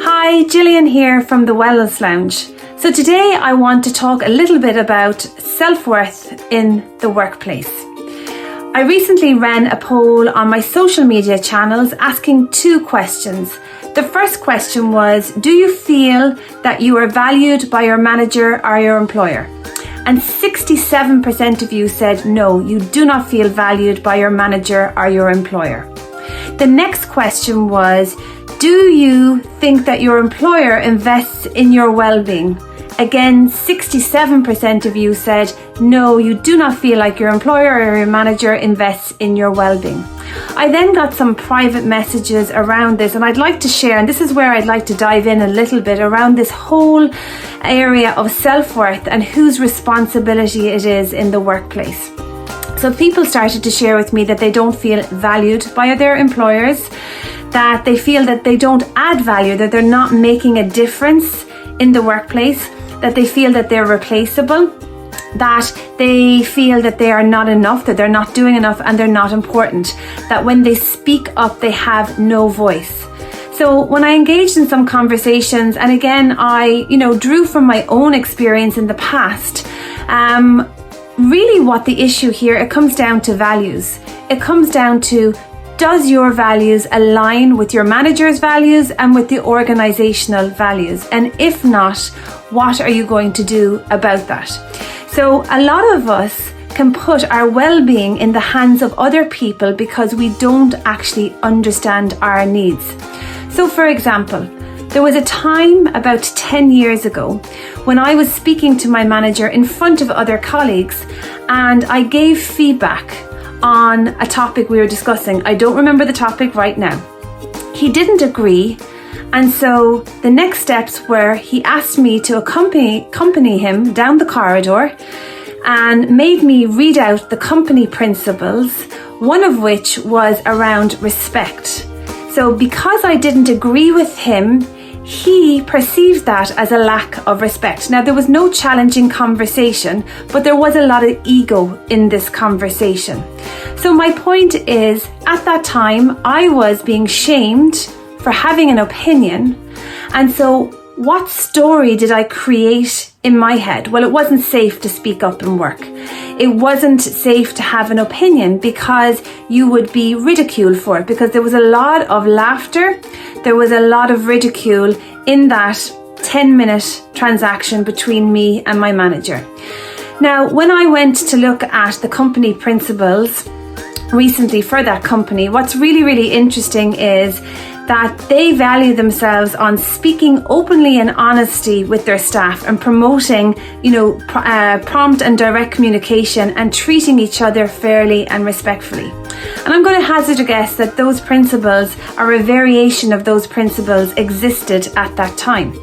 Hi, Gillian here from the Wellness Lounge. So today I want to talk a little bit about self-worth in the workplace. I recently ran a poll on my social media channels asking two questions. The first question was, do you feel that you are valued by your manager or your employer? And 67% of you said no, you do not feel valued by your manager or your employer. The next question was, do you think that your employer invests in your well-being? Again, 67% of you said, no, you do not feel like your employer or your manager invests in your well-being. I then got some private messages around this, and I'd like to share, and this is where I'd like to dive in a little bit around this whole area of self-worth and whose responsibility it is in the workplace. So people started to share with me that they don't feel valued by their employers, that they feel that they don't add value, that they're not making a difference in the workplace, that they feel that they're replaceable, that they feel that they are not enough, that they're not doing enough and they're not important, that when they speak up they have no voice. So when I engaged in some conversations, and again I drew from my own experience in the past, really what the issue here, it comes down to values. It comes down to, does your values align with your manager's values and with the organizational values? And if not, what are you going to do about that? So a lot of us can put our well-being in the hands of other people because we don't actually understand our needs. So for example, there was a time about 10 years ago when I was speaking to my manager in front of other colleagues, and I gave feedback on a topic we were discussing. I don't remember the topic right now. He didn't agree, and so the next steps were he asked me to accompany him down the corridor and made me read out the company principles, one of which was around respect. So because I didn't agree with him, he perceived that as a lack of respect. Now, there was no challenging conversation, but there was a lot of ego in this conversation. So my point is, at that time, I was being shamed for having an opinion. And so what story did I create in my head? Well, it wasn't safe to speak up and work. It wasn't safe to have an opinion because you would be ridiculed for it, because there was a lot of laughter, there was a lot of ridicule in that 10-minute transaction between me and my manager. Now, when I went to look at the company principles recently for that company, what's really, really interesting is that they value themselves on speaking openly and honesty with their staff and promoting, prompt and direct communication and treating each other fairly and respectfully. And I'm going to hazard a guess that those principles are a variation of those principles existed at that time.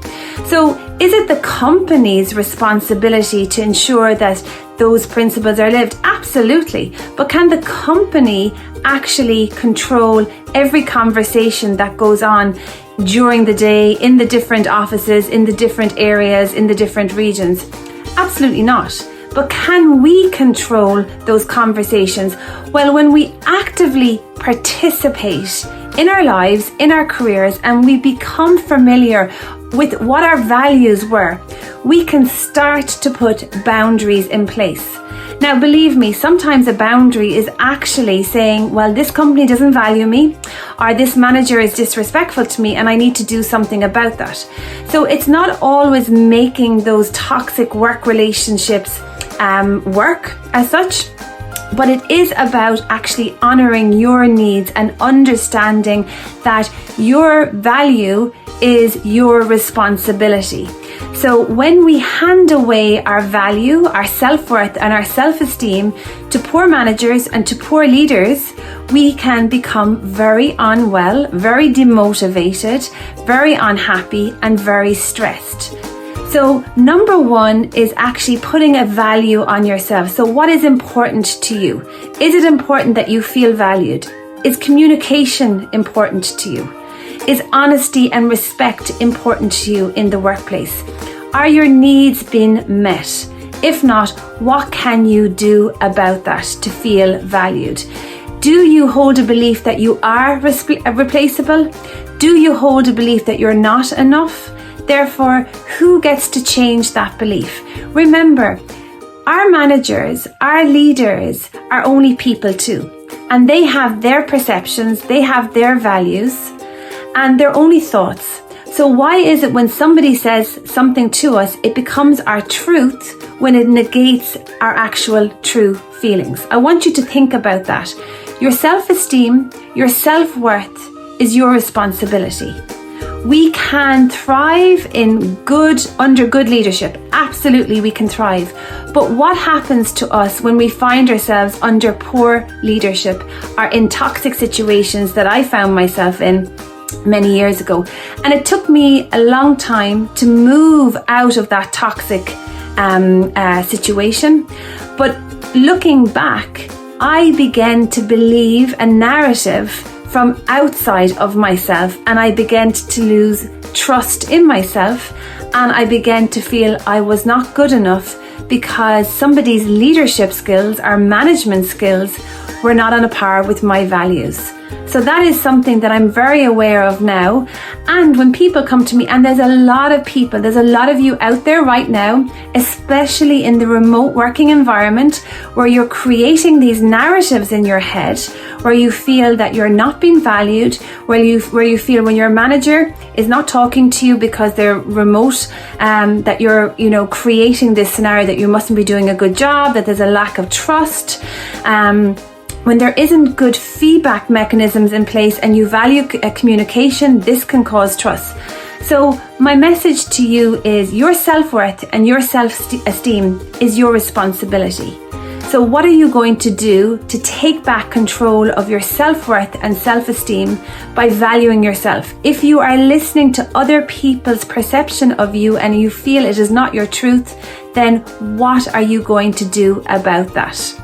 So is it the company's responsibility to ensure that those principles are lived? Absolutely. But can the company actually control every conversation that goes on during the day, in the different offices, in the different areas, in the different regions? Absolutely not. But can we control those conversations? Well, when we actively participate in our lives, in our careers, and we become familiar with what our values were, we can start to put boundaries in place. Now, believe me, sometimes a boundary is actually saying, well, this company doesn't value me, or this manager is disrespectful to me and I need to do something about that. So it's not always making those toxic work relationships work as such, but it is about actually honoring your needs and understanding that your value is your responsibility. So when we hand away our value, our self-worth and our self-esteem to poor managers and to poor leaders, we can become very unwell, very demotivated, very unhappy and very stressed. So number one is actually putting a value on yourself. So what is important to you? Is it important that you feel valued? Is communication important to you? Is honesty and respect important to you in the workplace? Are your needs being met? If not, what can you do about that to feel valued? Do you hold a belief that you are replaceable? Do you hold a belief that you're not enough? Therefore, who gets to change that belief? Remember, our managers, our leaders are only people too. And they have their perceptions, they have their values, and they're only thoughts. So why is it when somebody says something to us, it becomes our truth when it negates our actual true feelings? I want you to think about that. Your self-esteem, your self-worth is your responsibility. We can thrive under good leadership. Absolutely, we can thrive. But what happens to us when we find ourselves under poor leadership or in toxic situations that I found myself in many years ago? And it took me a long time to move out of that toxic situation. But looking back, I began to believe a narrative from outside of myself, and I began to lose trust in myself, and I began to feel I was not good enough because somebody's leadership skills or management skills were not on a par with my values. So that is something that I'm very aware of now. And when people come to me, and there's a lot of you out there right now, especially in the remote working environment, where you're creating these narratives in your head, where you feel that you're not being valued, where you feel when your manager is not talking to you because they're remote, that you're creating this scenario that you mustn't be doing a good job, that there's a lack of trust. When there isn't good feedback mechanisms in place and you value communication, this can cause trust. So my message to you is your self-worth and your self-esteem is your responsibility. So what are you going to do to take back control of your self-worth and self-esteem by valuing yourself? If you are listening to other people's perception of you and you feel it is not your truth, then what are you going to do about that?